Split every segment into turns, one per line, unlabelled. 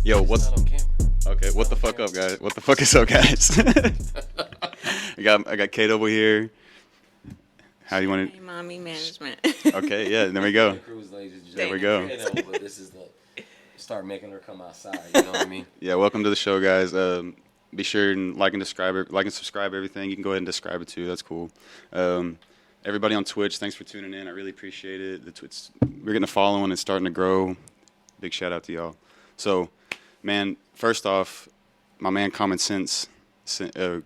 Yo,
It's
what's
not on camera.
okay? What the fuck up, guys? What the fuck is up, guys? I got K-Double here. How do you want to?
Mommy management.
Okay, yeah, there we go.
There
we go.
But this is the start making her come outside. You know what I mean?
Yeah, welcome to the show, guys. Be sure and like and subscribe everything. You can go ahead and describe it too. That's cool. Everybody on Twitch, thanks for tuning in. I really appreciate it. We're getting a following. It's starting to grow. Big shout out to y'all. So, man, first off, my man Common Sense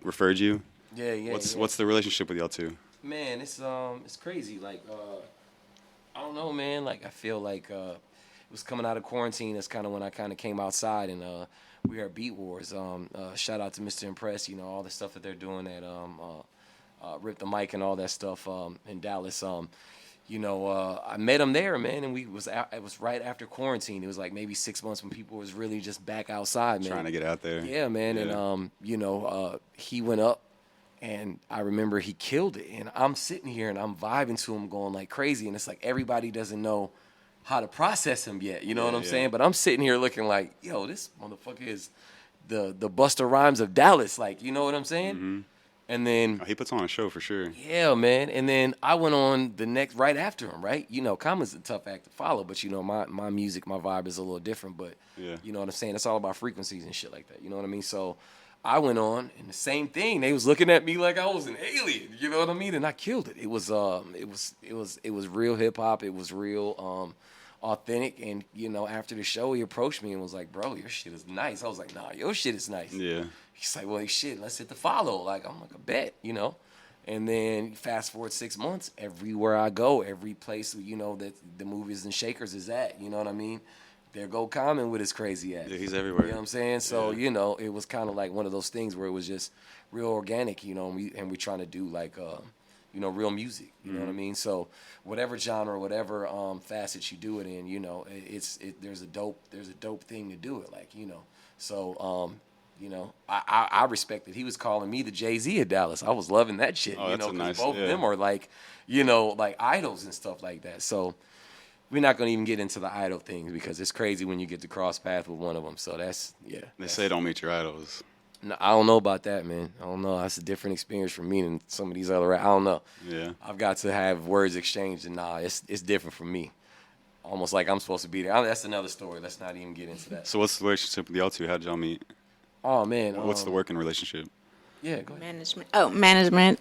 referred you.
Yeah.
What's the relationship with y'all two?
Man, it's crazy. Like, I don't know, man. Like, I feel like it was coming out of quarantine. That's kind of when I kind of came outside, and we are at Beat Wars. Shout out to Mr. Impress. You know, all the stuff that they're doing at Rip the Mic and all that stuff in Dallas. I met him there, man, and it was right after quarantine. It was like maybe 6 months when people was really just back outside, man.
Trying to get out there.
Yeah, man,
Yeah.
and he went up. And I remember he killed it. And I'm sitting here and I'm vibing to him going like crazy. And it's like everybody doesn't know how to process him yet. You know what I'm saying? But I'm sitting here looking like, yo, this motherfucker is the Busta Rhymes of Dallas. Like, you know what I'm saying?
Mm-hmm.
And then,
Oh, he puts on a show for sure.
yeah, man. And then I went on the next, right after him, right? You know, Common's a tough act to follow. But, you know, my music, my vibe is a little different. But,
Yeah.
you know what I'm saying? It's all about frequencies and shit like that. You know what I mean? So I went on, and the same thing. They was looking at me like I was an alien. You know what I mean? And I killed it. It was real hip hop. It was real authentic. And you know, after the show, he approached me and was like, "Bro, your shit is nice." I was like, "Nah, your shit is nice."
Yeah.
He's like, "Well, shit, let's hit the follow." Like, I'm like, "A bet," you know. And then fast forward 6 months, everywhere I go, every place you know that the Movies and Shakers is at. You know what I mean? There go Common with his crazy ass.
Yeah, he's everywhere.
You know what I'm saying? So,
Yeah.
you know, it was kind of like one of those things where it was just real organic, you know, and we trying to do like, you know, real music. You know what I mean? So whatever genre, whatever facets you do it in, you know, there's a dope thing to do it like, you know. So, you know, I respect that he was calling me the Jay-Z of Dallas. I was loving that shit.
Oh,
you
that's
know,
a nice,
both
yeah.
of them are like, you know, like idols and stuff like that. So we're not going to even get into the idol things because it's crazy when you get to cross paths with one of them. So that's, yeah.
They say don't meet your idols.
No, I don't know about that, man. I don't know. That's a different experience for me than some of these other. I don't know.
Yeah.
I've got to have words exchanged, and nah, it's different for me. Almost like I'm supposed to be there. That's another story. Let's not even get into that.
So what's the relationship with y'all two? How'd y'all meet?
Oh man,
What's the working relationship?
Yeah, go ahead.
Management.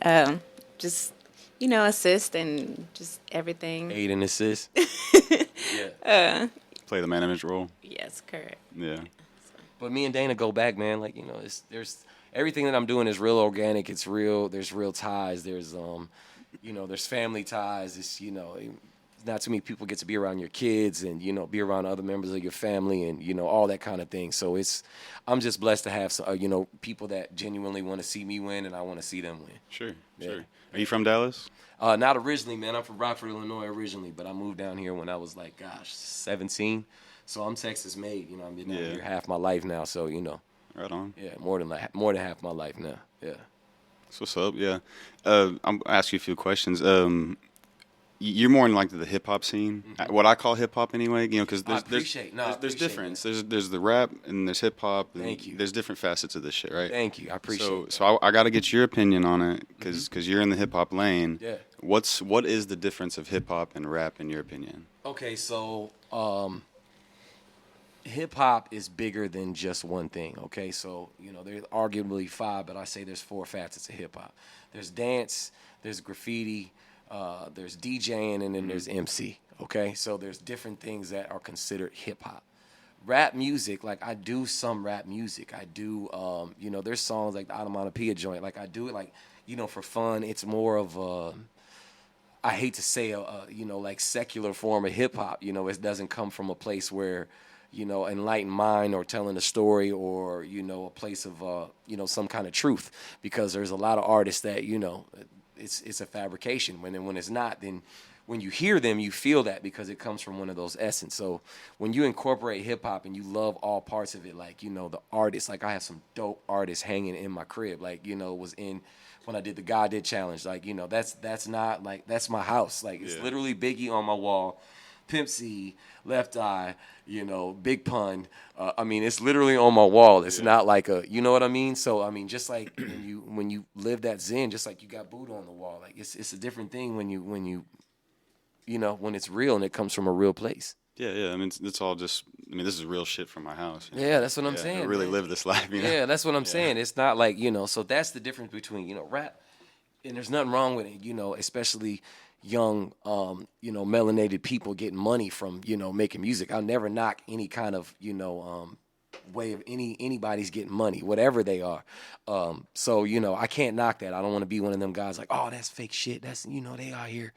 Just, you know, assist and just everything.
Aid and assist.
Play the management role.
Yes, correct.
Yeah.
But me and Dana go back, man. Like, you know, there's everything that I'm doing is real organic. It's real. There's real ties. There's you know, there's family ties. It's, you know, not too many people get to be around your kids and, you know, be around other members of your family and, you know, all that kind of thing. So I'm just blessed to have some, you know, people that genuinely want to see me win and I want to see them win.
Sure.
Yeah.
Sure. Are you from Dallas?
Not originally, man. I'm from Rockford, Illinois originally, but I moved down here when I was like, 17. So I'm Texas made. You know, I've been down here half my life now. So, you know.
Right on.
Yeah, more than half my life now. Yeah.
So what's up? Yeah. I'm ask you a few questions. You're more in like the hip hop scene, what I call hip hop anyway. You know, because
I
there's
appreciate
difference. There's the rap and there's hip hop.
Thank you.
There's different facets of this shit, right?
Thank you. I appreciate
So I got to get your opinion on it because you're in the hip hop lane.
Yeah.
What is the difference of hip hop and rap in your opinion?
Okay, so hip hop is bigger than just one thing. Okay, so you know there's arguably 5, but I say there's 4 facets of hip hop. There's dance, there's graffiti, there's DJing, and then there's MC. Okay, so there's different things that are considered hip hop. Rap music, like I do some rap music. I do, you know, there's songs like the Onomatopoeia joint. Like I do it like, you know, for fun. It's more of I hate to say you know, like secular form of hip hop. You know, it doesn't come from a place where, you know, enlightened mind or telling a story or, you know, a place of, you know, some kind of truth. Because there's a lot of artists that, you know, it's a fabrication. When it's not, then when you hear them, you feel that because it comes from one of those essence. So when you incorporate hip hop and you love all parts of it, like, you know, the artists, like I have some dope artists hanging in my crib, like, you know, was in when I did the God Did Challenge, like, you know, that's not like, that's my house. Like it's literally Biggie on my wall. Pimp C, Left Eye, you know, Big Pun. I mean, it's literally on my wall. It's not like a, you know what I mean? So I mean, just like when you live that Zen, just like you got Buddha on the wall. Like it's a different thing when you know, when it's real and it comes from a real place.
Yeah. I mean, it's all just. I mean, this is real shit from my house. You know?
Yeah, that's what I'm saying.
I really
man.
live this life. You know?
Yeah, that's what I'm saying. It's not like, you know, so that's the difference between, you know, rap, and there's nothing wrong with it, you know, especially young, you know, melanated people getting money from, you know, making music. I'll never knock any kind of, you know, way of anybody's getting money, whatever they are. So, you know, I can't knock that. I don't want to be one of them guys like, oh, that's fake shit. That's, you know, they out here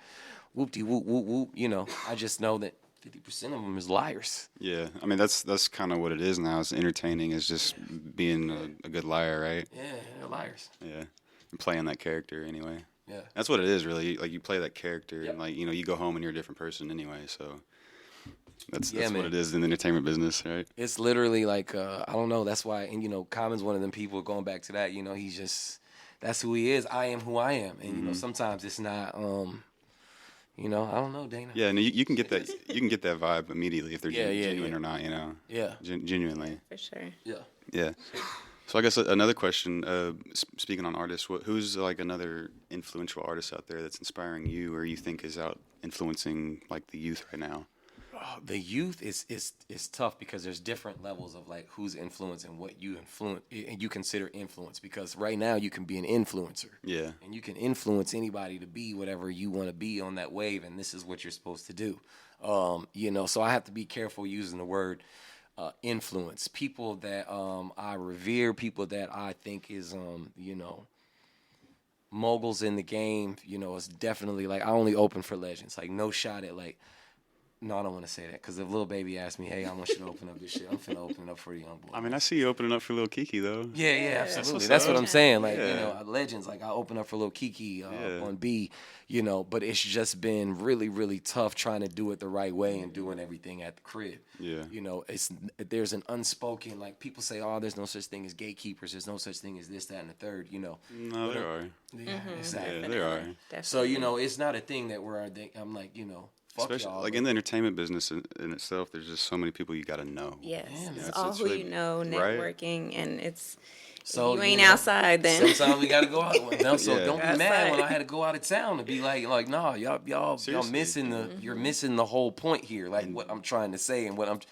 whoop-de whoop, whoop, whoop. You know, I just know that 50% of them is liars.
Yeah, I mean that's kind of what it is now. It's entertaining. Is just being a good liar, right?
Yeah, they're liars.
Yeah, and playing that character anyway.
Yeah.
That's what it is, really. Like you play that character,
Yep.
and like you know, you go home and you're a different person anyway. So that's
man.
what it is in the entertainment business, right?
It's literally like I don't know. That's why, and you know, Common's one of them people. Going back to that, you know, he's just that's who he is. I am who I am, and you know, sometimes it's not. You know, I don't know, Dana.
Yeah, no, you can get that. You can get that vibe immediately if they're
Yeah,
genuine or not. You know.
Yeah.
Genuinely.
For sure.
Yeah.
Yeah. So I guess another question. Speaking on artists, who's like another influential artist out there that's inspiring you, or you think is out influencing like the youth right now?
The youth is tough because there's different levels of like who's influence and what you influence and you consider influence, because right now you can be an influencer.
Yeah.
And you can influence anybody to be whatever you want to be on that wave, and this is what you're supposed to do. You know, so I have to be careful using the word influence. People that I revere, people that I think is you know, moguls in the game, you know, it's definitely like I only open for legends. Like no shot at like. No, I don't want to say that, because if Lil Baby asked me, hey, I want you to open up this shit, I'm finna open it up for the young boy.
I mean, I see you opening up for Lil Kiki though.
Yeah, absolutely.
what's
That's
up.
what I'm saying. Like, you
Yeah.
know, legends. Like, I open up for Lil Kiki
Yeah.
on B, you know, but it's just been really, really tough trying to do it the right way and doing everything at the crib.
Yeah.
You know, there's an unspoken, like, people say, oh, there's no such thing as gatekeepers. There's no such thing as this, that, and the third, you know.
No, there are.
Yeah, exactly.
Yeah, there are.
Definitely.
So, you know, it's not a thing that I'm like, you know, fuck
Especially
y'all.
like in the entertainment business in itself, there's just so many people you got to know.
Yes,
Yeah,
it's
it's-
all
it's
who
really-
you know,
right?
networking, and it's
So,
if you
you
ain't
know,
outside then.
Sometimes we gotta go out. No, so
Yeah.
don't be mad when I had to go out of town and be like, nah, y'all
Seriously.
missing you're missing the whole point here. Like what I'm trying to say and what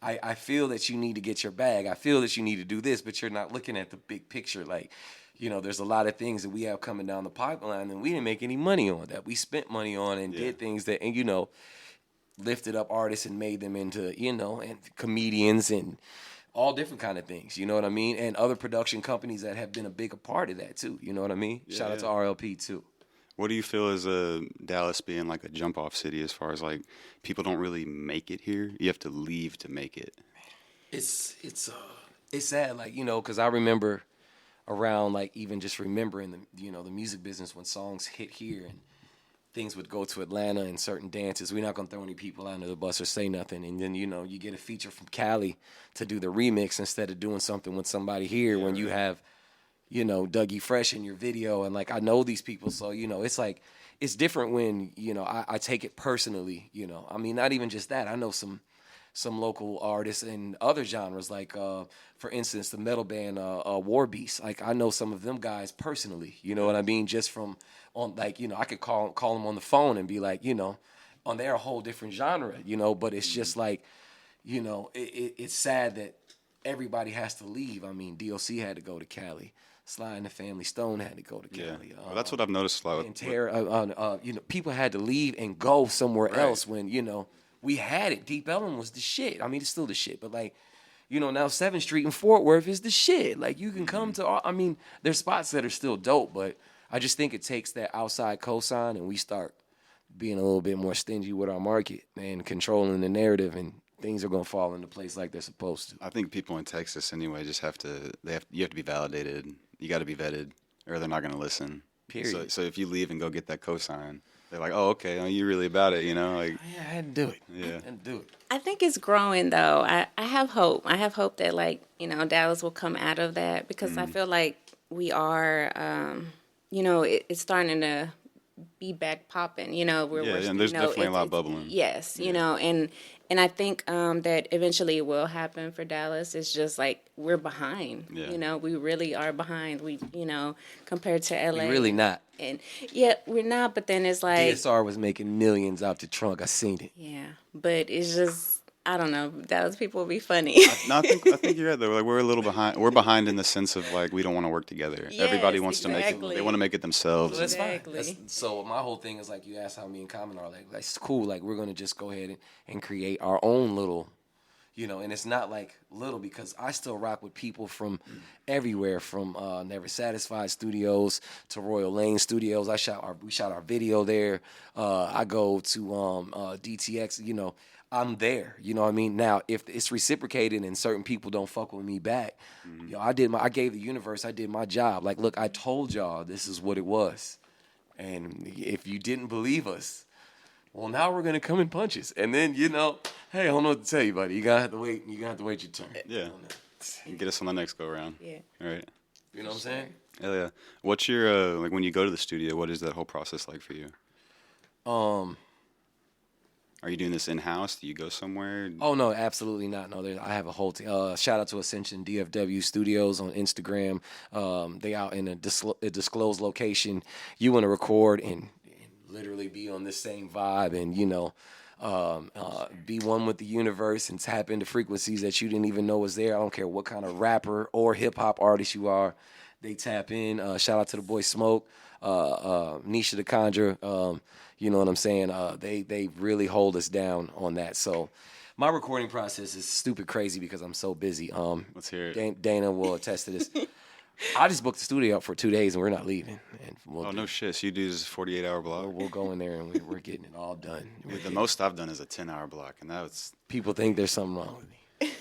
I feel that you need to get your bag. I feel that you need to do this, but you're not looking at the big picture. Like, you know, there's a lot of things that we have coming down the pipeline, and we didn't make any money on that. We spent money on and did things that, and you know, lifted up artists and made them into, you know, and comedians and all different kind of things, you know what I mean? And other production companies that have been a bigger part of that too, you know what I mean? Shout out to RLP too.
What do you feel as Dallas being like a jump off city as far as like people don't really make it here? You have to leave to make it.
It's sad, like, you know, because I remember around, like, even just remembering the, you know, the music business when songs hit here and things would go to Atlanta and certain dances. We're not gonna throw any people under the bus or say nothing, and then, you know, you get a feature from Cali to do the remix instead of doing something with somebody here when you have, you know, Dougie Fresh in your video, and like I know these people, so you know, it's like it's different when, you know, I take it personally, you know. I mean, not even just that. I know some local artists in other genres, like for instance, the metal band War Beast. Like I know some of them guys personally, you know what I mean? Just from on, like, you know, I could call them on the phone and be like, you know, on they're a whole different genre, you know. But it's just like, you know, it's sad that everybody has to leave. I mean, DOC had to go to Cali. Sly and the Family Stone had to go to Cali.
Well, that's what I've noticed a lot.
And you know, people had to leave and go somewhere else when, you know, we had it. Deep Ellum was the shit. I mean, it's still the shit, but like, you know, now 7th Street in Fort Worth is the shit. Like, you can come to, I mean, there's spots that are still dope, but I just think it takes that outside cosign and we start being a little bit more stingy with our market and controlling the narrative, and things are going to fall into place like they're supposed to.
I think people in Texas anyway just have to. You have to be validated. You got to be vetted, or they're not going to listen.
Period.
So if you leave and go get that cosign, they're like, oh, okay, oh, you really about it, you know? Like,
Yeah, I had to do it.
Yeah.
I had to do it.
I think it's growing though. I have hope. I have hope that, like, you know, Dallas will come out of that, because I feel like we are, you know, it's starting to be back popping. You know,
Yeah, and there's definitely a lot bubbling.
Yes, you know, and I think that eventually it will happen for Dallas. It's just like we're behind.
Yeah.
You know, we really are behind. We, compared to LA.
We're really not.
And yeah, we're not. But then it's like
DSR was making millions off the trunk. I seen it.
yeah, but it's just. I don't know. Dallas people will be funny.
No, I think you're right though. Like we're a little behind. We're behind in the sense of like we don't want to work together.
Yes,
Everybody wants to make it.
exactly.
They want to make it themselves.
So that's
Exactly.
fine. So my whole thing is like you asked how me and Common are like it's cool. Like we're gonna just go ahead and create our own little, and it's not like little because I still rock with people from everywhere, from Never Satisfied Studios to Royal Lane Studios. We shot our video there. I go to DTX. I'm there. You know what I mean? Now, if it's reciprocated and certain people don't fuck with me back, I gave the universe, I did my job. Like, look, I told y'all this is what it was. And if you didn't believe us, well, now we're going to come in punches. And then, hey, I don't know what to tell you, buddy. You're going to have to wait. You're going to have to wait your turn.
Yeah. You get us on the next go round.
Yeah.
All right.
You know what I'm saying?
Hell yeah. What's your like when you go to the studio? What is that whole process like for you? Are you doing this in house? Do you go somewhere?
Oh no, absolutely not. No, I have a whole team. Shout out to Ascension DFW Studios on Instagram. They out in a disclosed location. You want to record and literally be on the same vibe and be one with the universe and tap into frequencies that you didn't even know was there. I don't care what kind of rapper or hip hop artist you are. They tap in. Shout out to the boy Smoke, Nisha the Conjure. You know what I'm saying? They really hold us down on that. So my recording process is stupid crazy because I'm so busy.
Let's hear it.
Dana will attest to this. I just booked the studio up for 2 days and we're not leaving. And
No shit. So you do this 48-hour block?
We'll go in there and we're getting it all done.
The most I've done is a 10-hour block, and that was.
People think there's something wrong with me.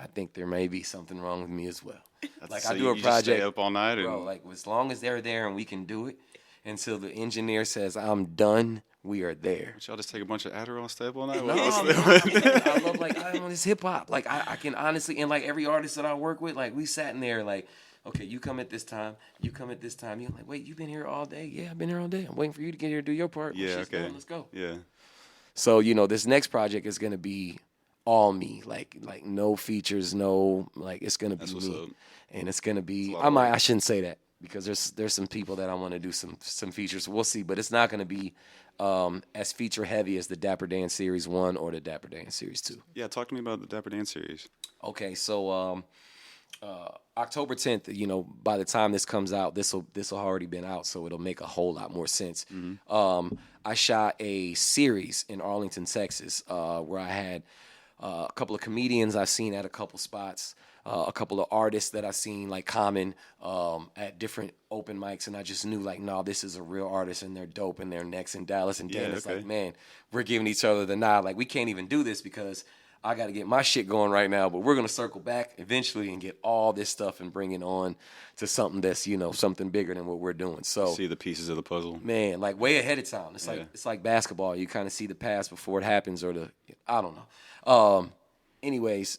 I think there may be something wrong with me as well. Like
so
I do a
you
project,
just stay up all night,
bro. Like as long as they're there and we can do it, until the engineer says I'm done, we are there.
Y'all just take a bunch of Adderall and stay up all night?
No, I love I'm on this hip hop. Like I can honestly, and like every artist that I work with, like we sat in there like, okay, you come at this time, you come at this time. You're like, wait, you've been here all day? Yeah, I've been here all day. I'm waiting for you to get here to do your part.
Yeah,
Shit's
okay.
done, let's go.
Yeah.
So this next project is gonna be all me, like no features, no it's gonna be me,
up.
and it's gonna be. I shouldn't say that because there's some people that I want to do some features. We'll see, but it's not gonna be as feature heavy as the Dapper Dan Series 1 or the Dapper Dan Series 2.
Yeah, talk to me about the Dapper Dan series.
Okay, so October 10th, by the time this comes out, this'll already been out, so it'll make a whole lot more sense. Mm-hmm. I shot a series in Arlington, Texas, where I had a couple of comedians I've seen at a couple spots, a couple of artists that I've seen like Common at different open mics, and I just knew like, no, this is a real artist and they're dope and they're next in Dallas. And Dan is like, man, we're giving each other the nod. Like we can't even do this because I got to get my shit going right now, but we're going to circle back eventually and get all this stuff and bring it on to something that's, something bigger than what we're doing. So
see the pieces of the puzzle.
Man, like way ahead of time. It's it's like basketball. You kind of see the pass before it happens or I don't know. Anyways,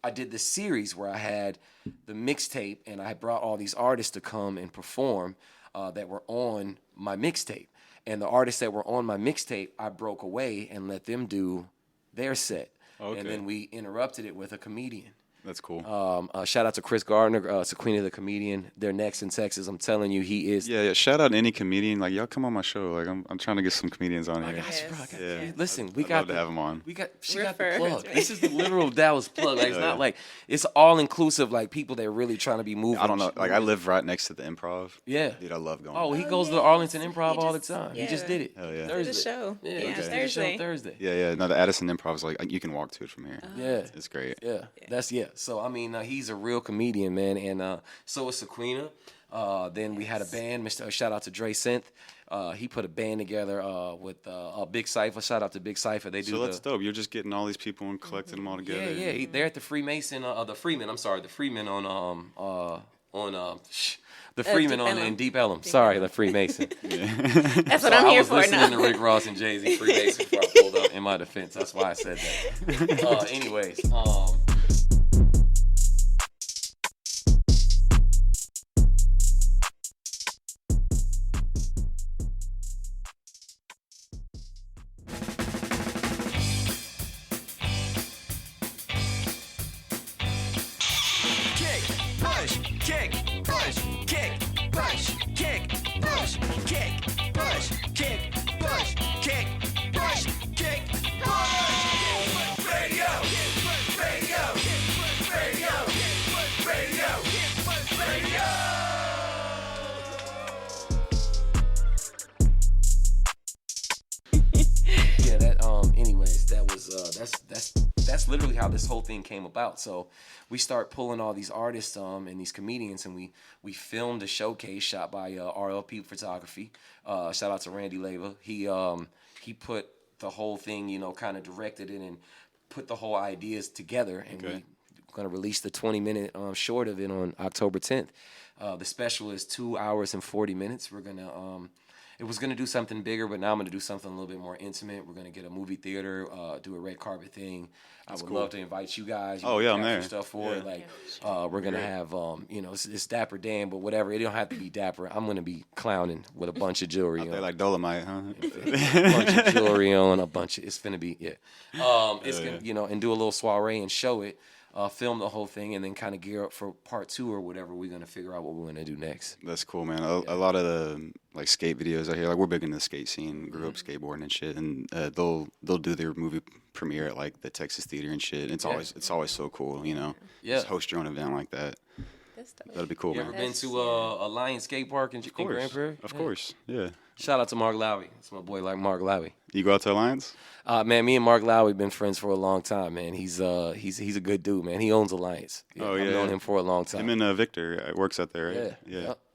I did this series where I had the mixtape and I brought all these artists to come and perform that were on my mixtape. And the artists that were on my mixtape, I broke away and let them do their set. Okay. And then we interrupted it with a comedian.
That's cool.
Shout out to Chris Gardner, Sequina the comedian. They're next in Texas. I'm telling you, he is.
Yeah. Shout out any comedian. Like y'all come on my show. Like I'm trying to get some comedians on here.
Yeah. Listen,
I'd love to have them on.
She got the plug. This is the literal Dallas plug. Like it's not like it's all inclusive. Like people that are really trying to be moving.
I don't know. Like I live right next to the Improv.
Yeah,
dude, I love going.
Oh, he goes to the Arlington Improv all the time. He just did it.
Hell yeah.
Thursday. The show.
Yeah, Thursday.
Yeah. No, the Addison Improv is like you can walk to it from here.
Yeah,
it's great.
Yeah, So I mean, he's a real comedian, man, and so is Sequina. Then we had a band. Shout out to Dre Synth. He put a band together with Big Cypher. Shout out to Big Cypher. They do.
So that's dope. You're just getting all these people and collecting them all together.
Yeah. They're at the Freemason. The Freeman. I'm sorry, the Freeman on the Freeman in Deep Ellum. Sorry, the Freemason.
That's what I'm here for now.
I was listening to Rick Ross and Jay-Z Freemason before I pulled up in my defense. That's why I said that. Anyways. how this whole thing came about. So we start pulling all these artists and these comedians, and we filmed a showcase shot by RLP Photography. Shout out to Randy Leva. He put the whole thing, you know, kind of directed it and put the whole ideas together, and we're going to release the 20-minute short of it on October 10th. The special is 2 hours and 40 minutes. We're going to it was going to do something bigger, but now I'm going to do something a little bit more intimate. We're going to get a movie theater, do a red carpet thing. I would love to invite you guys.
Oh, yeah, I'm there.
Stuff for it. Like, we're going to have, you know, it's Dapper Dan, but whatever. It don't have to be dapper. I'm going to be clowning with a bunch of jewelry on.
They're like Dolomite, huh?
A bunch of jewelry on, it's going to be, it's gonna, you know, and do a little soiree and show it. Film the whole thing, and then kind of gear up for part 2 or whatever. We're gonna figure out what we're gonna do next.
That's cool, man. A lot of the like skate videos I hear, like we're big in the skate scene. Grew up skateboarding and shit, and they'll do their movie premiere at like the Texas Theater and shit. It's always so cool, you know. Just host your own event like that. That'd be cool,
you
man.
Ever been to a Lion Skate Park in Grand Prairie?
Of course, yeah.
Shout out to Mark Lowy. It's my boy, like Mark Lowy.
You go out to Alliance?
Man, me and Mark Lowy been friends for a long time, man. He's a good dude, man. He owns Alliance. Yeah, I've known him for a long time.
Him and Victor works out there, right?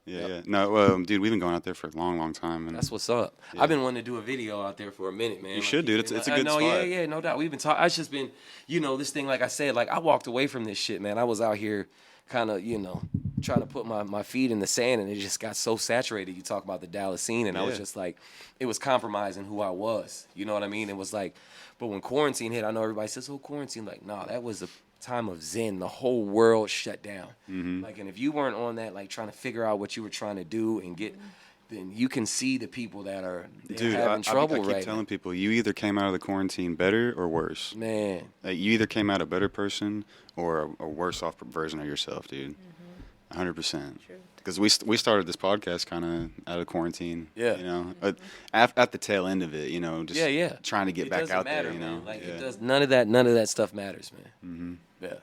Yeah. No, dude, we've been going out there for a long, long time. And
that's what's up. Yeah. I've been wanting to do a video out there for a minute, man.
You should, dude. It's a good spot.
Yeah, no doubt. We've been talking. It's just been, you know, this thing, like I said, like I walked away from this shit, man. I was out here kind of, you know, trying to put my feet in the sand, and it just got so saturated. You talk about the Dallas scene, and I was just like, it was compromising who I was. You know what I mean? It was like, but when quarantine hit, I know everybody says, oh, quarantine. Like, nah, that was a time of zen. The whole world shut down. Mm-hmm. Like, and if you weren't on that, like, trying to figure out what you were trying to do and get, then you can see the people that are having trouble right now. I keep telling
people, you either came out of the quarantine better or worse.
Man.
You either came out a better person or a worse off version of yourself, dude. 100%. Because we started this podcast kind of out of quarantine. Yeah. You know, at the tail end of it, you know, just trying to get back out there, you know.
Like, it does, none of that stuff matters, man. Mm-hmm. Yeah.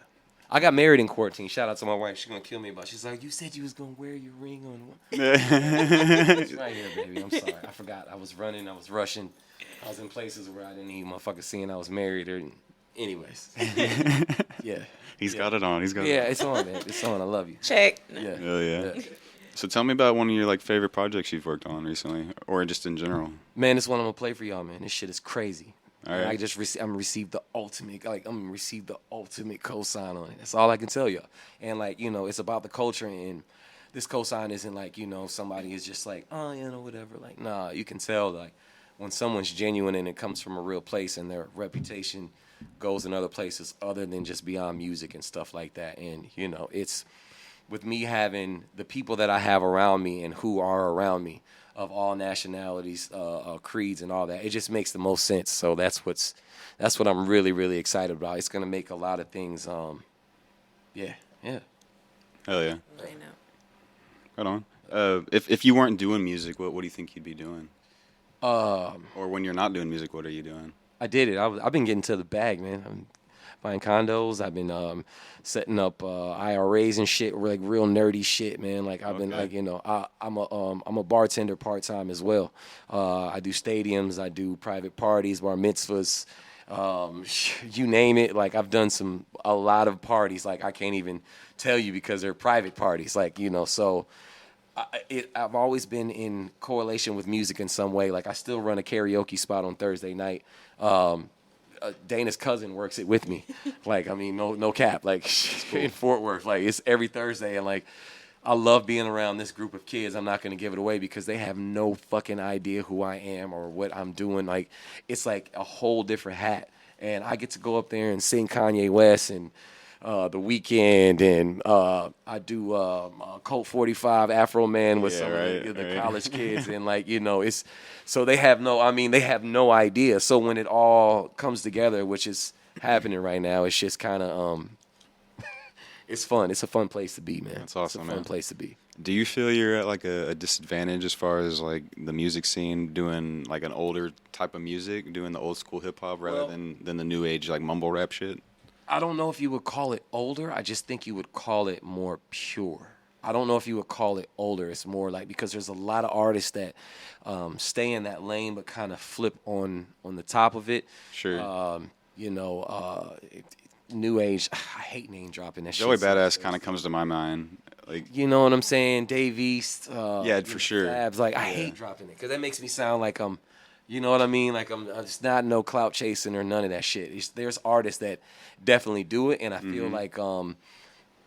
I got married in quarantine. Shout out to my wife. She's going to kill me, but she's like, you said you was going to wear your ring on. It's right here, baby. I'm sorry. I forgot. I was running. I was rushing. I was in places where I didn't even motherfucker seeing I was married. Anyways. Yeah.
He's got it on.
Yeah, it's on, man. It's on. I love you.
Check.
Yeah.
Hell yeah. So tell me about one of your like favorite projects you've worked on recently, or just in general.
Man, this one I'm gonna play for y'all, man. This shit is crazy.
All right.
I just I'm received the ultimate cosign on it. That's all I can tell y'all. And like, you know, it's about the culture, and this cosign isn't like, you know, somebody is just like, oh, you know, whatever. Like, nah, you can tell like when someone's genuine and it comes from a real place, and their reputation goes in other places other than just beyond music and stuff like that. And, you know, it's with me having the people that I have around me and who are around me of all nationalities, creeds and all that, it just makes the most sense. So that's what I'm really, really excited about. It's going to make a lot of things, yeah.
Hell yeah.
I know.
Right on. If you weren't doing music, what do you think you'd be doing? Or when you're not doing music, what are you doing?
I did it. I've been getting to the bag, man. I'm buying condos. I've been setting up IRAs and shit, like real nerdy shit, man. Like I've been like, you know, I'm a bartender part time as well. I do stadiums. I do private parties, bar mitzvahs, you name it. Like I've done a lot of parties. Like I can't even tell you because they're private parties. Like, you know, so. I've always been in correlation with music in some way. Like I still run a karaoke spot on Thursday night. Dana's cousin works it with me. Like, I mean, no cap. Like cool. In Fort Worth, like it's every Thursday, and like I love being around this group of kids. I'm not gonna give it away because they have no fucking idea who I am or what I'm doing. Like it's like a whole different hat, and I get to go up there and sing Kanye West and. The Weekend, and I do Colt 45 Afro Man with some of the college kids, and like, you know, it's so they have no idea. So when it all comes together, which is happening right now, it's just kind of it's fun. It's a fun place to be, man.
That's awesome,
it's a fun place to be.
Do you feel you're at like a disadvantage as far as like the music scene doing like an older type of music, doing the old school hip hop rather than the new age like mumble rap shit?
I don't know if you would call it older. I just think you would call it more pure. I don't know if you would call it older. It's more like because there's a lot of artists that stay in that lane but kind of flip on the top of it.
Sure.
You know, new age. I hate name dropping that
Joey
shit.
Badass kind of comes to my mind. Like,
You know what I'm saying? Dave East.
Yeah, for sure.
Fabs. Like, I hate dropping it because that makes me sound like I'm, you know what I mean? Like I'm just not no clout chasing or none of that shit. There's artists that definitely do it, and I feel like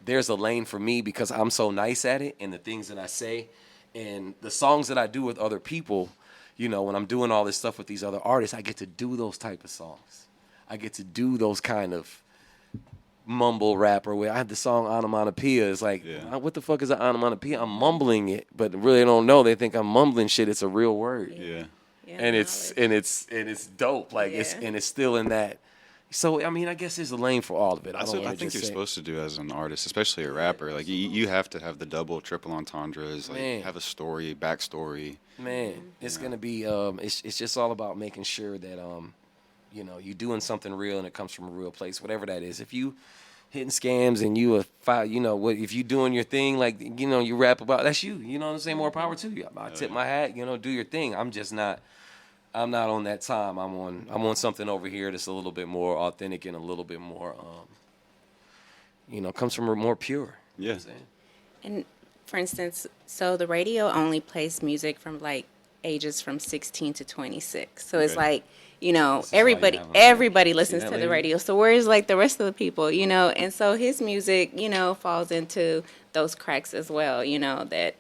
there's a lane for me because I'm so nice at it and the things that I say and the songs that I do with other people. You know, when I'm doing all this stuff with these other artists, I get to do those type of songs. I get to do those kind of mumble rapper where I have the song onomatopoeia. It's like, what the fuck is an onomatopoeia? I'm mumbling it, but really don't know. They think I'm mumbling shit. It's a real word.
yeah.
And it's dope. Like it's still in that. So I mean, I guess there's a lane for all of it.
That's what I think you're supposed to do as an artist, especially a rapper. Like you have to have the double, triple entendres. Like have a story, backstory.
Man, it's gonna be. It's just all about making sure that you know, you're doing something real and it comes from a real place, whatever that is. If you hitting scams and you you know what, if you doing your thing, like, you know, you rap about, that's you. You know what I'm saying? More power to you. I tip my hat. You know, do your thing. I'm not on that time. I'm on something over here that's a little bit more authentic and a little bit more, you know, comes from more pure.
Yeah.
You know what I'm saying?
And for instance, so the radio only plays music from like ages from 16 to 26. So it's like, you know, everybody listens to the radio. So where's like the rest of the people, you know? And so his music, you know, falls into those cracks as well, you know, that,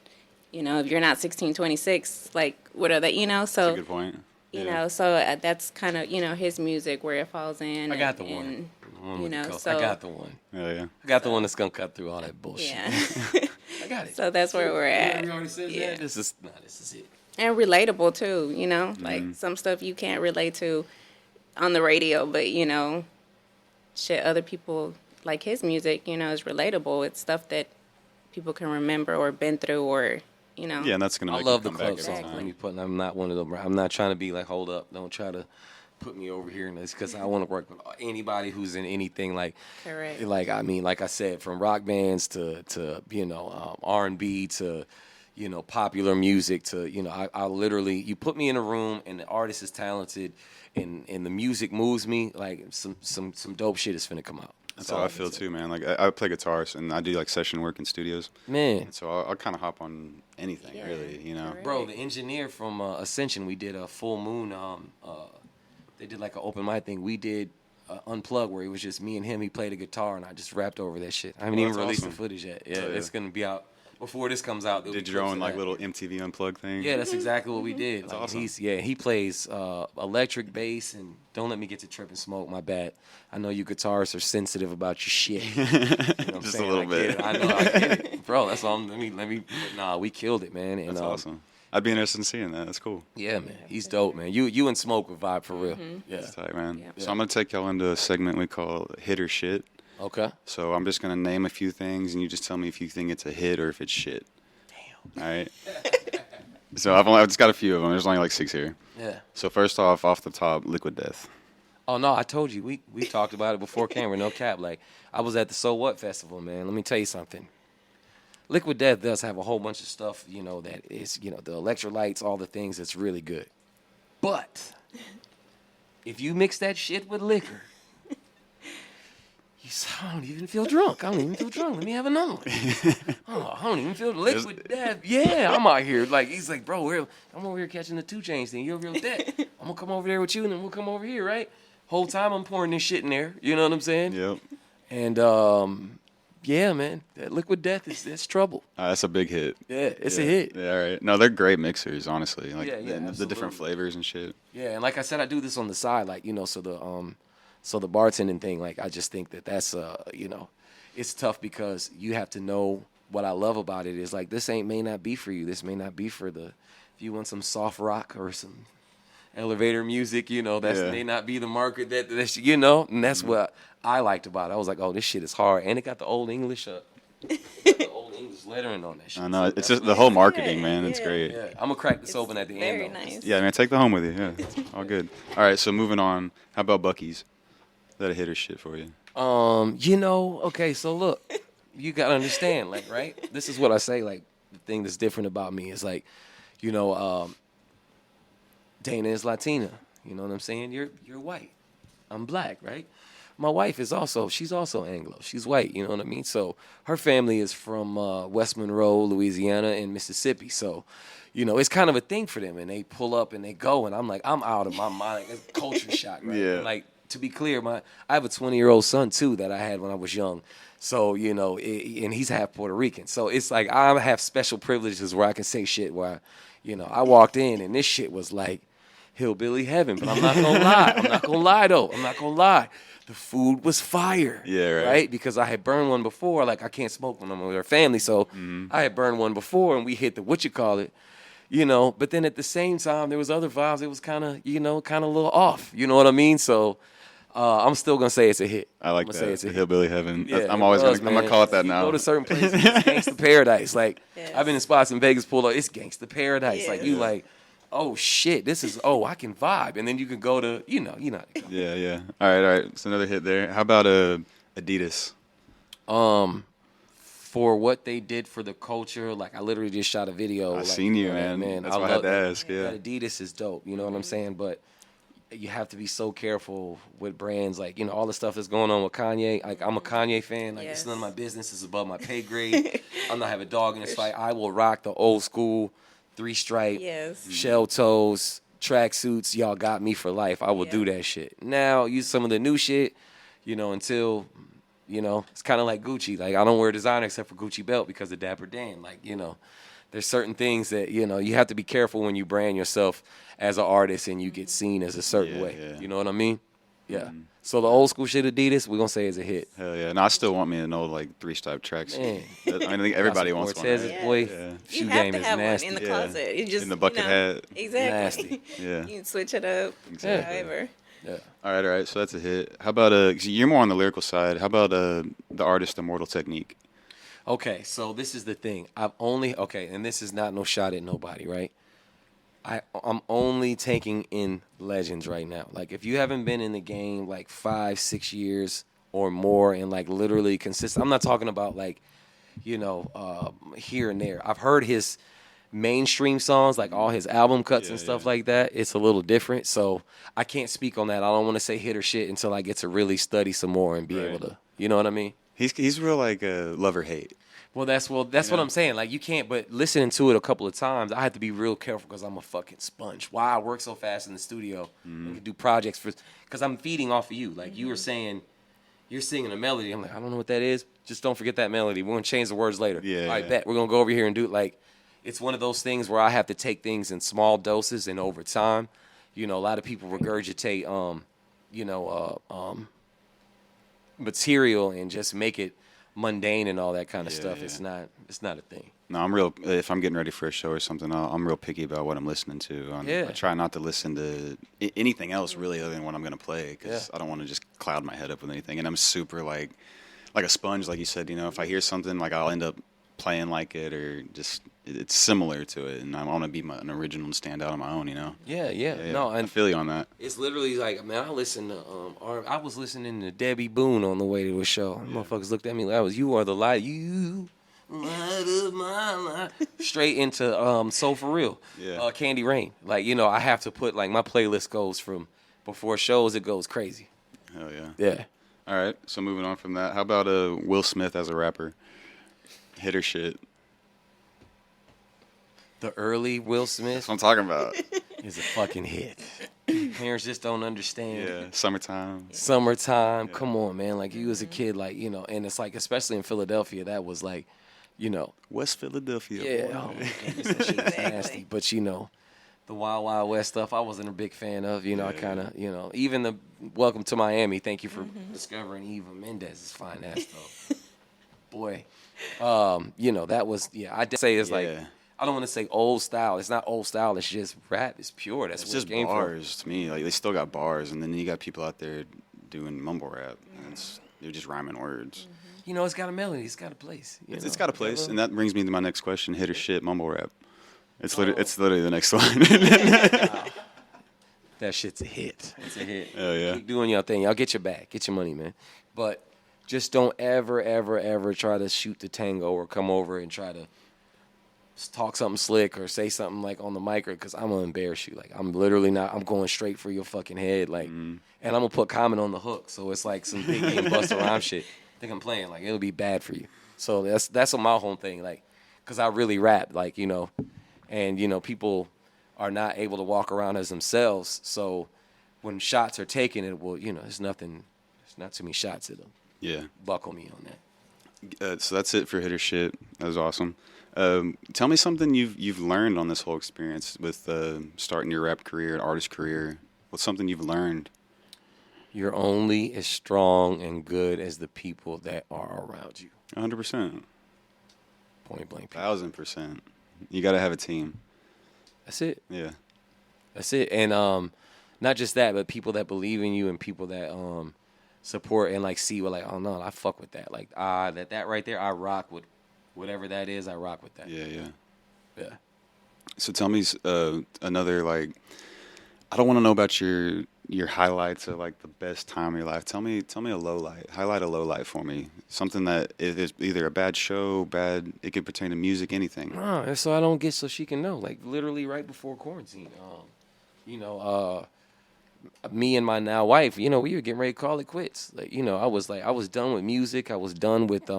you know, if you're not 16, 26, like what are they, you know? So
That's a good point.
You know, so that's kind of, you know, his music where it falls in.
I got the one.
You know, so
I got the one.
Yeah.
I got the one that's gonna cut through all that bullshit.
Yeah.
I got it.
So that's where we're at.
You already said that? This is it.
And relatable too, you know, like some stuff you can't relate to on the radio, but you know, shit, other people like his music, you know, is relatable. It's stuff that people can remember or been through or, you know.
Yeah, and that's gonna.
I
make
love the
come
club
back
song.
every time.
I'm not one of them. I'm not trying to be like, hold up, don't try to put me over here. And it's because I want to work with anybody who's in anything like.
Correct.
Like I mean, like I said, from rock bands to you know R&B to, you know, popular music to, you know, I literally, you put me in a room and the artist is talented and the music moves me, like some dope shit is finna come out.
That's how I feel too, man. Like I play guitar and I do like session work in studios.
Man.
And so I'll kind of hop on anything, really, you know.
Bro, the engineer from Ascension, we did a full moon. They did like an open mic thing. We did Unplugged where it was just me and him. He played a guitar and I just rapped over that shit. I haven't even released the footage yet. Yeah, it's gonna be out before this comes out.
Did your own like little MTV Unplugged thing?
Yeah, that's exactly what we did.
That's
like,
awesome.
He plays electric bass and don't let me get to Trip and Smoke. My bad. I know you guitarists are sensitive about your shit. You know what I'm
Just
saying?
a little bit.
I know. I get it, bro. That's all. Let me. Nah, we killed it, man. And,
That's awesome. I'd be interested in seeing that. That's cool.
Yeah, man. He's dope, man. You and Smoke would vibe for real. Yeah.
That's tight, man.
Yeah.
So I'm gonna take y'all into a segment we call Hit or Shit.
Okay.
So I'm just gonna name a few things, and you just tell me if you think it's a hit or if it's shit.
Damn.
All right. So I've just got a few of them. There's only like 6 here.
Yeah.
So first off the top, Liquid Death.
Oh no, I told you we talked about it before camera. No cap. Like I was at the So What festival, man. Let me tell you something. Liquid Death does have a whole bunch of stuff, you know, that is, you know, the electrolytes, all the things that's really good. But if you mix that shit with liquor, I don't even feel drunk. I don't even feel drunk. Let me have another one. Oh, I don't even feel Liquid Death. Yeah, I'm out here. Like, he's like, bro, I'm over here catching the 2 Chainz thing. You're over here with that. I'm going to come over there with you, and then we'll come over here, right? Whole time I'm pouring this shit in there. You know what I'm saying?
Yep.
And, yeah, man, that Liquid Death that's trouble.
That's a big hit.
Yeah, it's a hit.
Yeah, all right. No, they're great mixers, honestly. Like the different
absolutely.
flavors and shit.
Yeah, and like I said, I do this on the side, like, you know, so the bartending thing, like, I just think that's you know, it's tough because you have to know what I love about it is like this may not be for you. This may not be for if you want some soft rock or some elevator music, you know, may not be the market that you know, and that's what I liked about it. I was like, oh, this shit is hard, and it got the old English lettering on that shit.
I know. It's just the whole marketing, man. It's great.
Yeah, I'm gonna crack this open at the end.
Very
Though.
nice.
Yeah, man, take the home with you. Yeah, it's all good. All right, so moving on. How about Buc-ee's? Is that a hit or shit for you?
You know, okay, so look, you gotta understand, like, right? This is what I say, like, the thing that's different about me is like, you know, Dana is Latina. You know what I'm saying? You're white. I'm black, right? my wife she's also Anglo. She's white, you know what I mean? So her family is from West Monroe, Louisiana, and Mississippi. So, you know, it's kind of a thing for them. And they pull up and they go, and I'm like, I'm out of my mind. It's a culture shock, right?
Yeah.
Like, to be clear, I have a 20-year-old son, too, that I had when I was young. So, you know, and he's half Puerto Rican. So it's like I have special privileges where I can say shit where, you know, I walked in and this shit was like hillbilly heaven. But I'm not going to lie. I'm not going to lie, though. I'm not going to lie. The food was fire.
Yeah, right.
Because I had burned one before. Like, I can't smoke when I'm with our family. So I had burned one before and we hit the you know. But then at the same time, there was other vibes. It was kind of, you know, kind of a little off. You know what I mean? So I'm still gonna say it's a hit.
I like
I'm
that.
Say it's a hit.
Hillbilly heaven.
Yeah,
I'm gonna call it that
you
now.
Go to certain places, it's gangsta paradise. Like
Yes.
I've been in spots in Vegas, pulled up, it's gangsta paradise. Like you
Yes.
like, oh shit, this is I can vibe, and then you can go to you know.
Yeah. All right. It's another hit there. How about Adidas?
For what they did for the culture, like I literally just shot a video.
I seen you, man. That's why I had to ask. Yeah.
That Adidas is dope. You know what I'm saying? But you have to be so careful with brands, like, you know, all the stuff that's going on with Kanye. Like, I'm a Kanye fan. Like, It's none of my business. It's above my pay grade. I'm not have a dog in this fight. I will rock the old school 3-stripe,
Yes.
shell toes, tracksuits. Y'all got me for life. I will do that shit. Now, use some of the new shit, you know, until, you know, it's kind of like Gucci. Like, I don't wear designer except for Gucci belt because of Dapper Dan. Like, you know, there's certain things that, you know, you have to be careful when you brand yourself as an artist and you get seen as a certain way.
Yeah.
You know what I mean? Yeah. So the old school shit Adidas, we're going to say is a hit.
Hell yeah. No, I still want me an old, like, 3-stripe tracksuit.
Man.
I think everybody wants one.
Cortez's
Right?
boy,
Yeah.
shoe
You have
game
to
is
have
nasty.
one in the
Yeah.
closet. You just
In the bucket hat.
Exactly.
Nasty.
Yeah.
You can switch it up.
Exactly.
However.
Yeah.
All right. So that's a hit. How about you're more on the lyrical side. How about the artist Immortal Technique?
Okay, so this is the thing. And this is not no shot at nobody, right? I'm only taking in legends right now. Like, if you haven't been in the game like 5-6 years or more and like literally consistent, I'm not talking about like, you know, here and there. I've heard his mainstream songs, like all his album cuts and stuff like that. It's a little different, so I can't speak on that. I don't want to say hit or shit until I get to really study some more and be able to, you know what I mean?
He's real like love or hate.
Well, that's what I'm saying. Like, you can't. But listening to it a couple of times, I have to be real careful because I'm a fucking sponge. Why I work so fast in the studio and can do projects because I'm feeding off of you. Like you were saying, you're singing a melody. I'm like, I don't know what that is. Just don't forget that melody. We're gonna change the words later.
Yeah.
I bet we're gonna go over here and do it. Like, it's one of those things where I have to take things in small doses and over time. You know, a lot of people regurgitate, material and just make it mundane and all that kind of stuff.
Yeah.
It's not a thing.
No, I'm real. If I'm getting ready for a show or something, I'm real picky about what I'm listening to. I try not to listen to anything else really other than what I'm going to play because I don't want to just cloud my head up with anything. And I'm super like a sponge, like you said. You know, if I hear something, like I'll end up playing like it or just it's similar to it, and I want to be an original and stand out on my own. You know.
Yeah. No,
I feel you on that.
It's literally like, man, I was listening to Debbie Boone on the way to a show. Motherfuckers looked at me like I was, you are the light, you light of my life. Straight into Soul For Real, Candy Rain. Like, you know, I have to put, like, my playlist goes from before shows, it goes crazy.
Hell yeah.
Yeah.
All right, so moving on from that, how about Will Smith as a rapper? Hit or shit?
The early Will Smith
That's what I'm talking about.
is a fucking hit. Parents just don't understand.
Yeah, summertime.
Summertime, come on, man. Like, you as a kid, like, you know, and it's like, especially in Philadelphia, that was like, you know.
West Philadelphia.
Yeah, oh my goodness, that shit was nasty. But, you know, the Wild Wild West stuff, I wasn't a big fan of. You know, I kind of, you know, even the Welcome to Miami, thank you for discovering Eva Mendez's fine ass, though. Boy, you know, that was, I'd say it's like, I don't want to say old style. It's not old style. It's just rap. It's pure. That's
It's
where
just
it came
bars to me. Like, they still got bars, and then you got people out there doing mumble rap. And they're just rhyming words.
You know, it's got a melody. It's got a place.
It's got a place, and that brings me to my next question: hit or shit, mumble rap. It's literally the next line.
That shit's a hit. It's a hit.
Hell yeah.
Keep doing your thing. Y'all get your bag. Get your money, man. But just don't ever, ever, ever try to shoot the tango or come over and try to talk something slick or say something like on the mic, or because I'm gonna embarrass you. Like I'm literally not. I'm going straight for your fucking head. Like, and I'm gonna put Common on the hook. So it's like some big game Busta Rhymes shit. I think I'm playing. Like it'll be bad for you. So that's my whole thing. Like, because I really rap. Like and people are not able to walk around as themselves. So when shots are taken, it will there's nothing. There's not too many shots that'll buckle me on that.
So that's it for Hitter Shit. That was awesome. Tell me something you've learned on this whole experience with starting your rap career and artist career. What's something you've learned?
You're only as strong and good as the people that are around you.
100%.
Point blank.
1,000%. You got to have a team.
That's it.
Yeah.
That's it. And not just that, but people that believe in you and people that support and like see what, like, oh no, I fuck with that. Like that right there, I rock with whatever that is. I rock with that. Yeah.
So tell me another, like, I don't want to know about your highlights of like the best time of your life. Tell me a low light. Highlight a low light for me. Something that is either a bad show, it could pertain to music, anything.
So I don't get so she can know. Like literally right before quarantine. Me and my now wife, we were getting ready to call it quits. Like, I was done with music. I was done with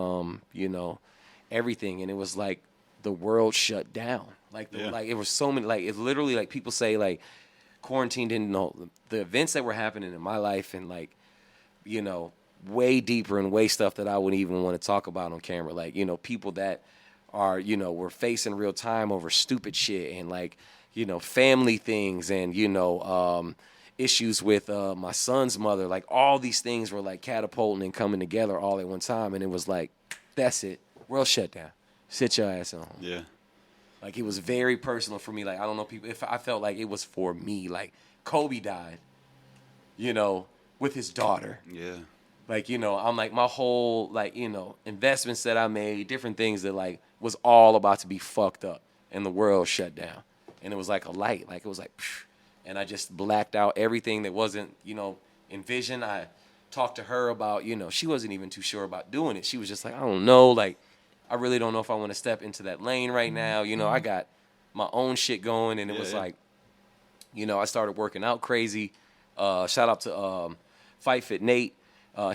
everything, and it was like the world shut down. Like it was so many, like it's literally like people say like quarantine didn't know the events that were happening in my life, and like way deeper and way stuff that I wouldn't even want to talk about on camera. Like people that are were facing real time over stupid shit, and like family things, and issues with my son's mother. Like all these things were like catapulting and coming together all at one time, and it was like, that's it, world shut down. Sit your ass on home.
Yeah.
Like it was very personal for me. Like I don't know people, if I felt like it was for me. Like Kobe died, with his daughter.
Yeah.
Like I'm like my whole like investments that I made, different things that like was all about to be fucked up, and the world shut down, and it was like a light. Like it was like, phew, and I just blacked out everything that wasn't envisioned. I talked to her about she wasn't even too sure about doing it. She was just like, I don't know, like. I really don't know if I want to step into that lane right now. I got my own shit going, and it was like, I started working out crazy. Shout out to Fight Fit Nate.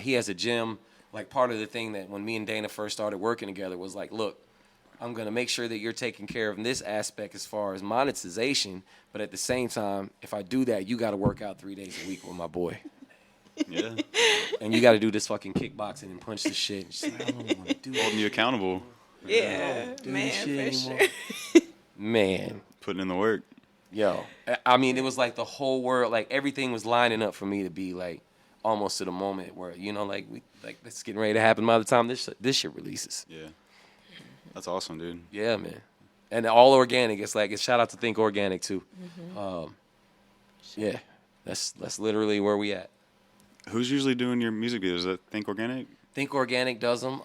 He has a gym. Like part of the thing that when me and Dana first started working together was like, look, I'm going to make sure that you're taking care of this aspect as far as monetization, but at the same time, if I do that, you got to work out 3 days a week with my boy.
Yeah.
And you got to do this fucking kickboxing and punch the shit. She's like, I don't want to do that.
Holding you accountable.
Yeah, man, for sure.
Man.
Putting in the work.
Yo. I mean, it was like the whole world, like everything was lining up for me to be like almost to the moment where, it's getting ready to happen by the time this shit releases.
Yeah. That's awesome, dude.
Yeah, man. And all organic. It's shout out to Think Organic too. Yeah. That's literally where we at.
Who's usually doing your music videos? Is that Think Organic?
Think Organic does them.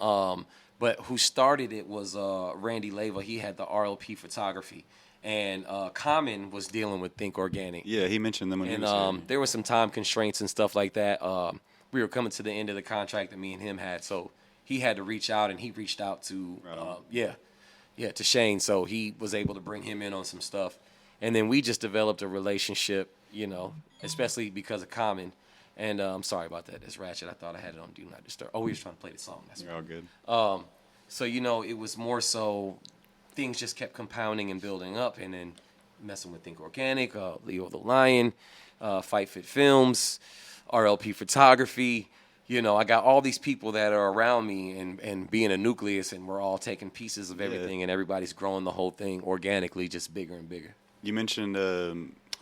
But who started it was Randy Leva. He had the RLP photography. And Common was dealing with Think Organic.
Yeah, he mentioned them when he was here.
There were some time constraints and stuff like that. We were coming to the end of the contract that me and him had. So he had to reach out, and he reached out to, to Shane. So he was able to bring him in on some stuff. And then we just developed a relationship, especially because of Common. And I'm sorry about that. It's Ratchet. I thought I had it on Do Not Disturb. Oh, we were trying to play the song. That's
You're all good.
So, it was more so things just kept compounding and building up. And then messing with Think Organic, Leo the Lion, Fight Fit Films, RLP Photography. I got all these people that are around me and being a nucleus, and we're all taking pieces of everything, and everybody's growing the whole thing organically, just bigger and bigger.
You mentioned...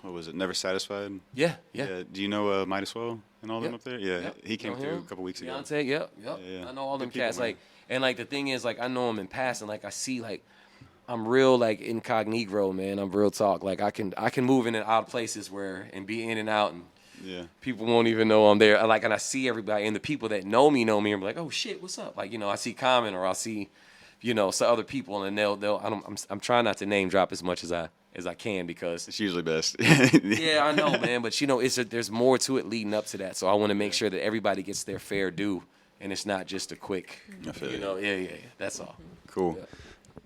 what was it? Never Satisfied?
Yeah.
Do you know Might As Well and all them up there? Yeah.
Yep.
He came through a couple weeks ago.
Beyonce, yep.
Yeah.
I know all them
Good
cats.
people,
Like, and like the thing is, like, I know them in passing. Like, I see, like, I'm real like incognito, man. I'm real talk. Like I can move in and out of places and be in and out, and people won't even know I'm there. And I see everybody, and the people that know me and be like, oh shit, what's up? Like, I see Common, or I'll see, some other people, and I'm trying not to name drop as much as I can, because
it's usually best.
Yeah, I know, man. But there's more to it leading up to that. So I want to make sure that everybody gets their fair due, and it's not just a quick,
I feel
yeah. That's all.
Cool.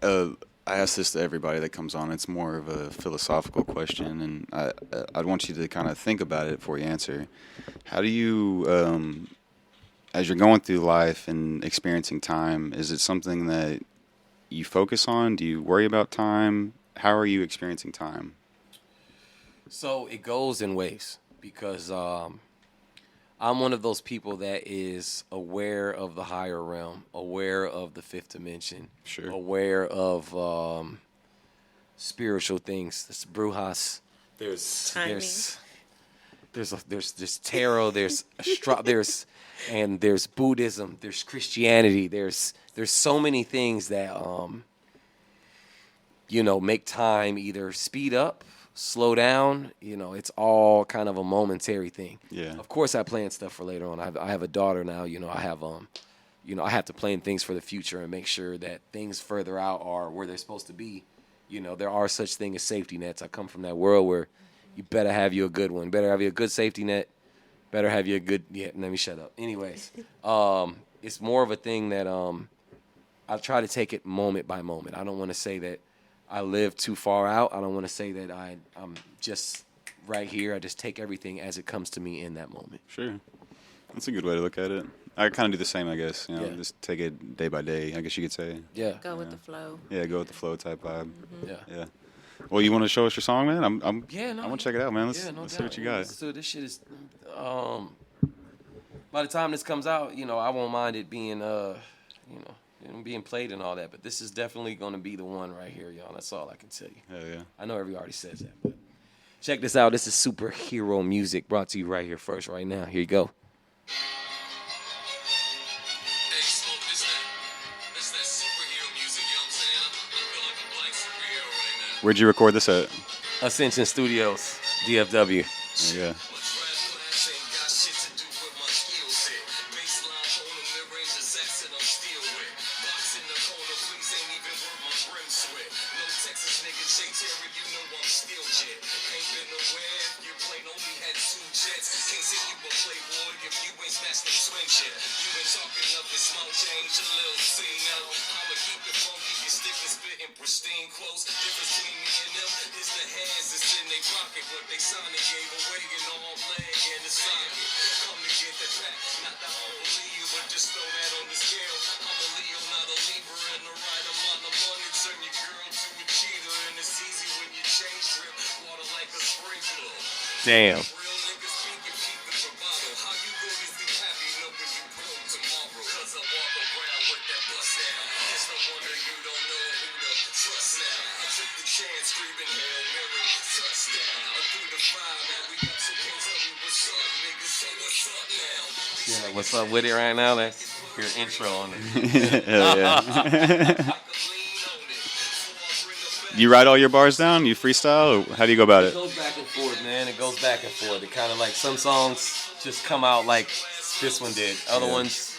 Yeah.
I ask this to everybody that comes on. It's more of a philosophical question, and I'd want you to kind of think about it before you answer. How do you, as you're going through life and experiencing time, is it something that you focus on? Do you worry about time? How are you experiencing time?
So it goes in waves because I'm one of those people that is aware of the higher realm, aware of the fifth dimension,
Sure.
aware of spiritual things. There's brujas. There's tarot. There's Buddhism. There's Christianity. There's so many things that make time either speed up, slow down. It's all kind of a momentary thing.
Yeah.
Of course, I plan stuff for later on. I have a daughter now. I have I have to plan things for the future and make sure that things further out are where they're supposed to be. There are such things as safety nets. I come from that world where you better have you a good one. Better have you a good safety net. Better have you a good. Yeah. Let me shut up. Anyways, it's more of a thing that I try to take it moment by moment. I don't want to say that I live too far out. I don't want to say that I'm just right here. I just take everything as it comes to me in that moment.
Sure. That's a good way to look at it. I kind of do the same, I guess.
Yeah.
Just take it day by day, I guess you could say.
Yeah.
Go with the flow.
Yeah, go with the flow type vibe.
Mm-hmm.
Yeah. Well, you want to show us your song, man? I want to check it out, man. Let's see what you got.
So this shit is by the time this comes out, I won't mind it being being played and all that, but this is definitely going to be the one right here, y'all. That's all I can tell you.
Hell yeah.
I know everybody says that, but check this out. This is superhero music brought to you right here first, right now. Here you go.
Where'd you record this at?
Ascension Studios, DFW.
Yeah.
Damn. Yeah, what's up with it right now? That's your intro on it.
Hell yeah. You write all your bars down? You freestyle? Or how do you go about
It
it?
goes back and forth, man. It goes back and forth. It kind of like some songs just come out like this one did. Other ones.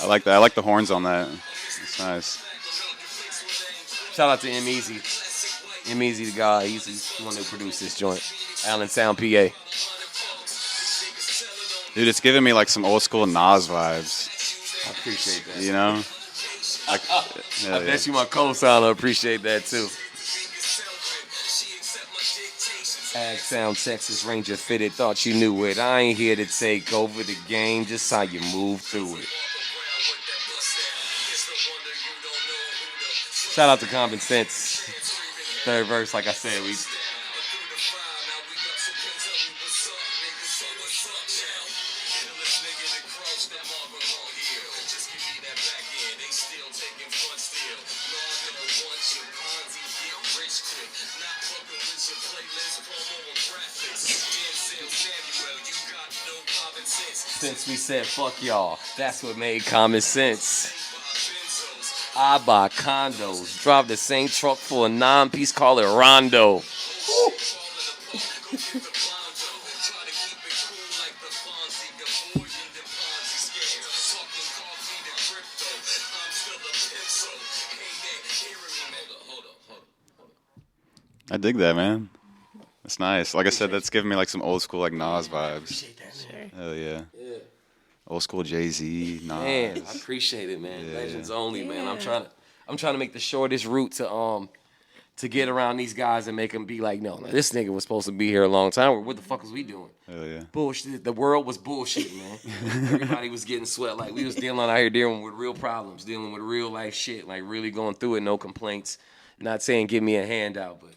I like that. I like the horns on that. It's nice.
Shout out to M Easy. M Easy, the guy. He's the one who produced this joint. Allentown, PA.
Dude, it's giving me like some old school Nas vibes.
I appreciate that.
You know?
I bet you my co-signer appreciate that too. Agtown, Texas Ranger fitted, thought you knew it. I ain't here to take over the game, just how you move through it. Shout out to Common Sense. Third verse, like I said, we. Since we said fuck y'all, that's what made common sense. I buy condos, drive the same truck for a 9-piece, call it Rondo.
I dig that, man. That's nice. Like I said, that's giving me like some old school like Nas vibes.
Appreciate that, man.
Hell yeah.
Yeah.
Old school Jay-Z. Nas.
Man, I appreciate it, man.
Yeah.
Legends only, man. I'm trying to make the shortest route to get around these guys and make them be like, no, this nigga was supposed to be here a long time. What the fuck was we doing?
Hell yeah.
Bullshit. The world was bullshit, man. Everybody was getting sweat. Like, we was out here dealing with real problems, dealing with real life shit, like really going through it, no complaints. Not saying give me a handout, but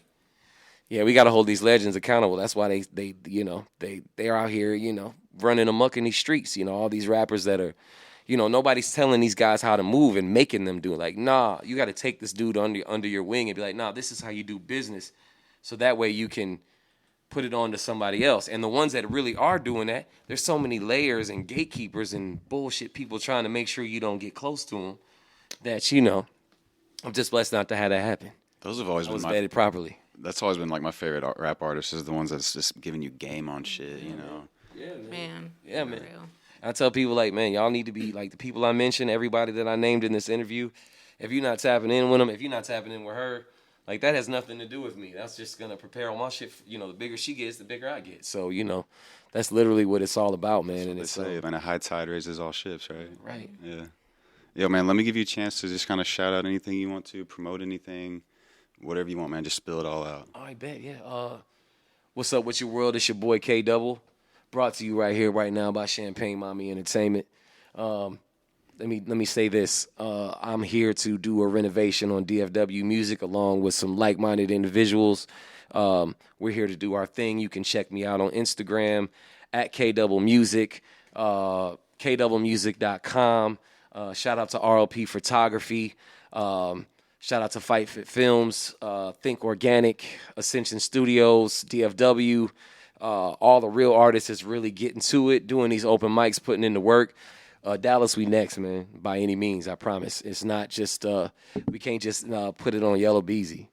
yeah, we got to hold these legends accountable. That's why they're out here, running amok in these streets. All these rappers that are, nobody's telling these guys how to move and making them do it. Like, nah, you got to take this dude under your wing and be like, nah, this is how you do business. So that way you can put it on to somebody else. And the ones that really are doing that, there's so many layers and gatekeepers and bullshit people trying to make sure you don't get close to them that, I'm just blessed not to have that happen.
Those have always been
vetted properly.
That's always been like my favorite rap artists is the ones that's just giving you game on shit,
Yeah,
Man.
Yeah, man.
Real.
I tell people, like, man, y'all need to be like the people I mentioned, everybody that I named in this interview. If you're not tapping in with them, if you're not tapping in with her, like, that has nothing to do with me. That's just going to prepare all my shit. The bigger she gets, the bigger I get. So, that's literally what it's all about, man. And
it's say, man, a high tide raises all ships, right?
Right.
Yeah. Yo, man, let me give you a chance to just kind of shout out anything you want to, promote anything, whatever you want, man. Just spill it all out.
I bet, yeah. What's up with your world? It's your boy K-Double. Brought to you right here, right now by ChampagneMami Entertainment. Let me say this. I'm here to do a renovation on DFW Music along with some like-minded individuals. We're here to do our thing. You can check me out on Instagram at K-Double Music, KDoubleMusic.com. Shout out to RLP Photography. Shout out to Fight Fit Films, Think Organic, Ascension Studios, DFW. All the real artists is really getting to it, doing these open mics, putting in the work. Dallas, we next, man, by any means, I promise. It's not just, we can't just put it on Yellow Beezy.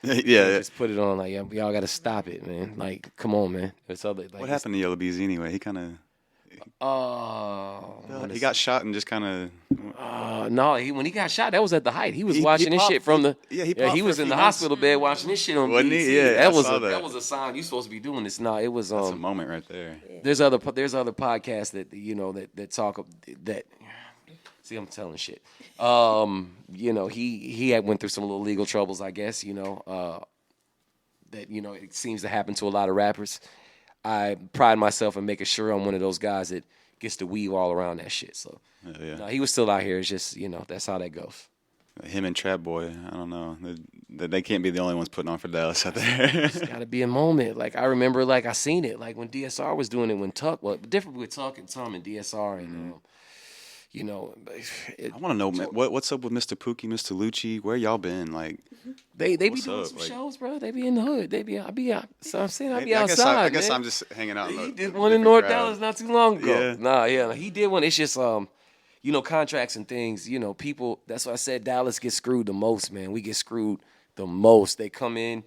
Yeah.
Just put it on, like, y'all got to stop it, man. Like, come on, man. It's other, like,
what happened to Yellow Beezy anyway? He kind of... he got shot and just kind of...
No, when he got shot, that was at the height. He was watching this shit from the... he was in the hospital bed watching this shit on
Wasn't
BT.
he? Yeah,
that was a sign you supposed to be doing this. No, it was...
That's a moment right there.
There's other podcasts that, that talk... that. See, I'm telling shit. He had went through some little legal troubles, I guess, that, it seems to happen to a lot of rappers. I pride myself in making sure I'm one of those guys that gets to weave all around that shit. So, no, he was still out here. It's just, that's how that goes.
Him and Trap Boy, I don't know. They can't be the only ones putting on for Dallas out there.
It's got to be a moment. Like, I remember, like, I seen it, like, when DSR was doing it, when Tuck, different with Tuck and Tom and DSR and, I
want to know, man, what's up with Mr. Pookie, Mr. Lucci? Where y'all been? Like,
they be doing some shows, bro. They be in the hood. I be out. So I'm saying I be outside.
I guess I'm just hanging out.
He did one in North Dallas not too long ago.
Yeah.
He did one. It's just contracts and things. People. That's why I said Dallas gets screwed the most, man. We get screwed the most. They come in,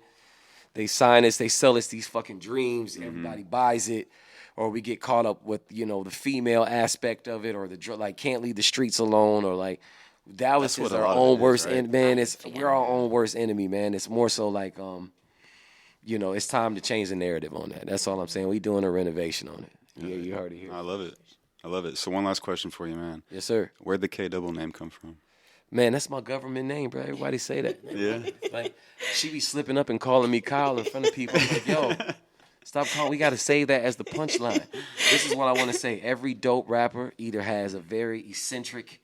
they sign us, they sell us these fucking dreams. Everybody buys it. Or we get caught up with, the female aspect of it, or can't leave the streets alone, or like Dallas is our own worst enemy, man. We're our own worst enemy, man. It's more so like, it's time to change the narrative on that. That's all I'm saying. We doing a renovation on it. Yeah, you heard it here.
I love it. So one last question for you, man.
Yes, sir.
Where'd the K-Double name come from?
Man, that's my government name, bro. Everybody say that.
Yeah.
Like, she be slipping up and calling me Kyle in front of people. I'm like, yo. Stop calling. We got to say that as the punchline. This is what I want to say. Every dope rapper either has a very eccentric,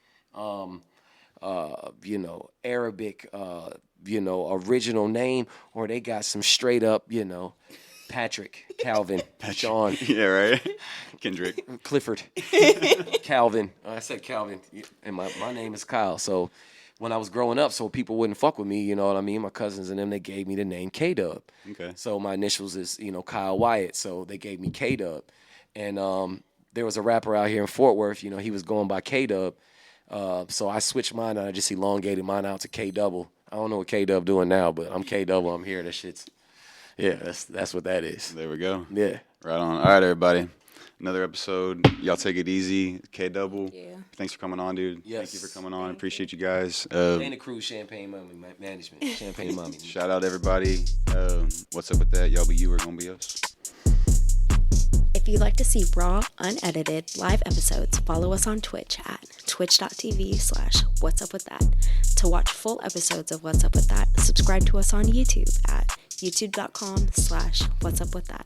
Arabic, original name, or they got some straight up, Patrick, Calvin, Sean.
Yeah, right. Kendrick.
Clifford. Calvin. I said Calvin, and my name is Kyle. So when I was growing up, so people wouldn't fuck with me, you know what I mean? My cousins and them, they gave me the name K-Dub.
Okay.
So my initials is, Kyle Wyatt. So they gave me K-Dub. And there was a rapper out here in Fort Worth, he was going by K-Dub. So I switched mine and I just elongated mine out to K-Double. I don't know what K-Dub doing now, but I'm K-Double. I'm here. That shit's, that's what that is.
There we go.
Yeah.
Right on. All right, everybody. Another episode. Y'all take it easy. K-Double.
Yeah.
Thanks for coming on, dude.
Yes.
Thank you for coming on. Appreciate you guys.
And the crew, ChampagneMami Management. ChampagneMami.
Shout out everybody. What's up with that? Y'all be you or gonna be us?
If
If you'd like to see raw, unedited, live episodes, follow us on Twitch at twitch.tv/whatsupwiththat. To watch full episodes of What's Up With That, subscribe to us on YouTube at youtube.com/whatsupwiththat.